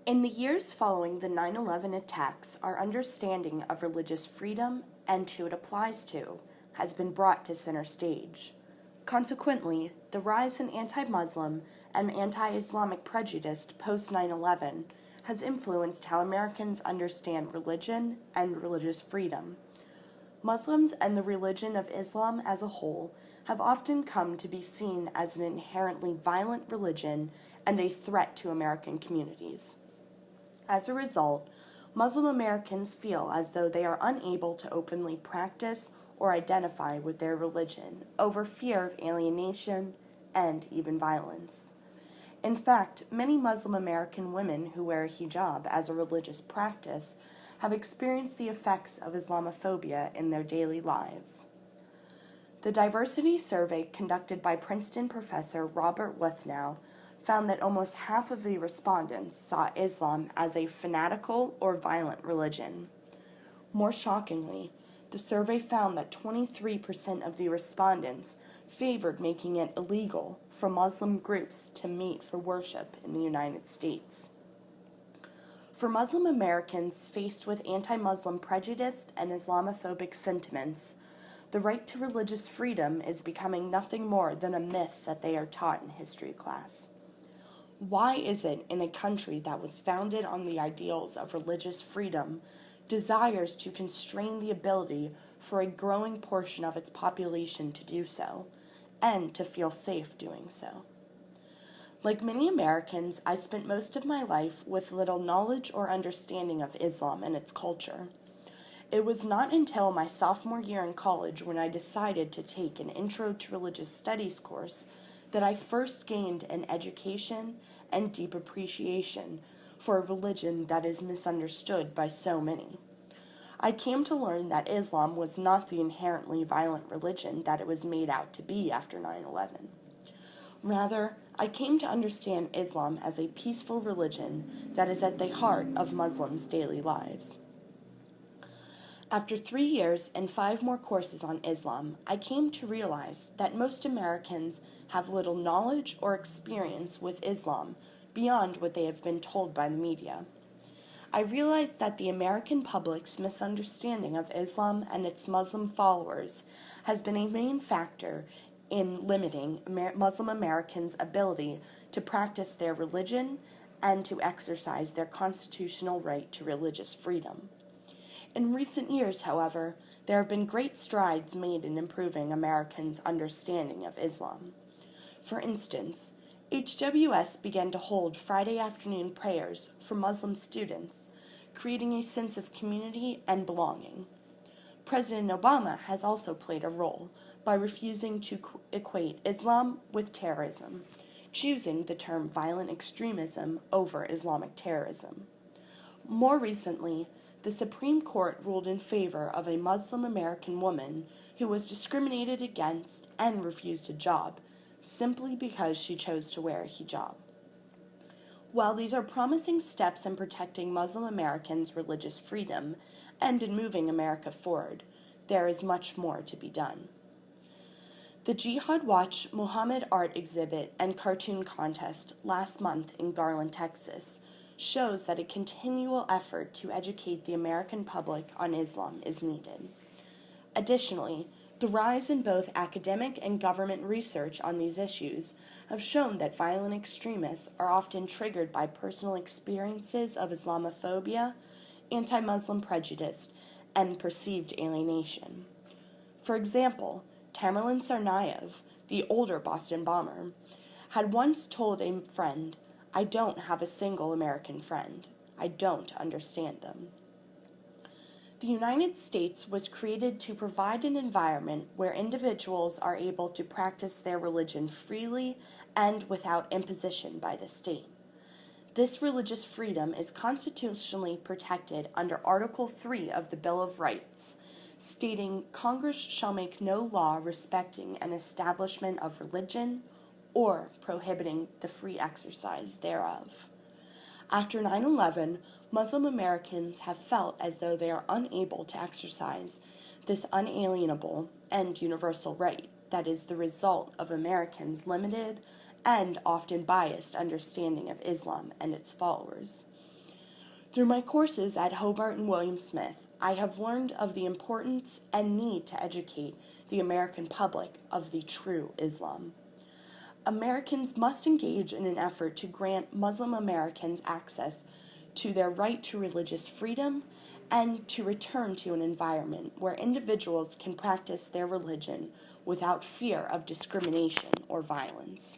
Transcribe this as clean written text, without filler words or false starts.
In the years following the 9/11 attacks, our understanding of religious freedom and who it applies to has been brought to center stage. Consequently, the rise in anti Muslim and anti Islamic prejudice post 9/11 has influenced how Americans understand religion and religious freedom. Muslims and the religion of Islam as a whole have often come to be seen as an inherently violent religion and a threat to American communities. As a result, Muslim Americans feel as though they are unable to openly practice or identify with their religion over fear of alienation and even violence. In fact, many Muslim American women who wear a hijab as a religious practice have experienced the effects of Islamophobia in their daily lives. The diversity survey conducted by Princeton professor Robert Wuthnow found that almost half of the respondents saw Islam as a fanatical or violent religion. More shockingly, the survey found that 23% of the respondents favored making it illegal for Muslim groups to meet for worship in the United States. For Muslim Americans faced with anti-Muslim prejudice and Islamophobic sentiments, the right to religious freedom is becoming nothing more than a myth that they are taught in history class. Why is it in a country that was founded on the ideals of religious freedom desires to constrain the ability for a growing portion of its population to do so, and to feel safe doing so? Like many Americans, I spent most of my life with little knowledge or understanding of Islam and its culture. It was not until my sophomore year in college when I decided to take an Intro to Religious Studies course that I first gained an education and deep appreciation for a religion that is misunderstood by so many. I came to learn that Islam was not the inherently violent religion that it was made out to be after 9/11. Rather, I came to understand Islam as a peaceful religion that is at the heart of Muslims' daily lives. After 3 years and 5 more courses on Islam, I came to realize that most Americans have little knowledge or experience with Islam beyond what they have been told by the media. I realized that the American public's misunderstanding of Islam and its Muslim followers has been a main factor in limiting Muslim Americans' ability to practice their religion and to exercise their constitutional right to religious freedom. In recent years, however, there have been great strides made in improving Americans' understanding of Islam. For instance, HWS began to hold Friday afternoon prayers for Muslim students, creating a sense of community and belonging. President Obama has also played a role by refusing to equate Islam with terrorism, choosing the term violent extremism over Islamic terrorism. More recently, the Supreme Court ruled in favor of a Muslim American woman who was discriminated against and refused a job simply because she chose to wear a hijab. While these are promising steps in protecting Muslim Americans' religious freedom and in moving America forward, there is much more to be done. The Jihad Watch Muhammad Art Exhibit and Cartoon Contest last month in Garland, Texas, shows that a continual effort to educate the American public on Islam is needed. Additionally, the rise in both academic and government research on these issues have shown that violent extremists are often triggered by personal experiences of Islamophobia, anti-Muslim prejudice, and perceived alienation. For example, Tamerlan Tsarnaev, the older Boston bomber, had once told a friend, "I don't have a single American friend. I don't understand them." The United States was created to provide an environment where individuals are able to practice their religion freely and without imposition by the state. This religious freedom is constitutionally protected under Article 3 of the Bill of Rights, stating Congress shall make no law respecting an establishment of religion or prohibiting the free exercise thereof. After 9/11, Muslim Americans have felt as though they are unable to exercise this unalienable and universal right that is the result of Americans' limited and often biased understanding of Islam and its followers. Through my courses at Hobart and William Smith, I have learned of the importance and need to educate the American public of the true Islam. Americans must engage in an effort to grant Muslim Americans access to their right to religious freedom and to return to an environment where individuals can practice their religion without fear of discrimination or violence.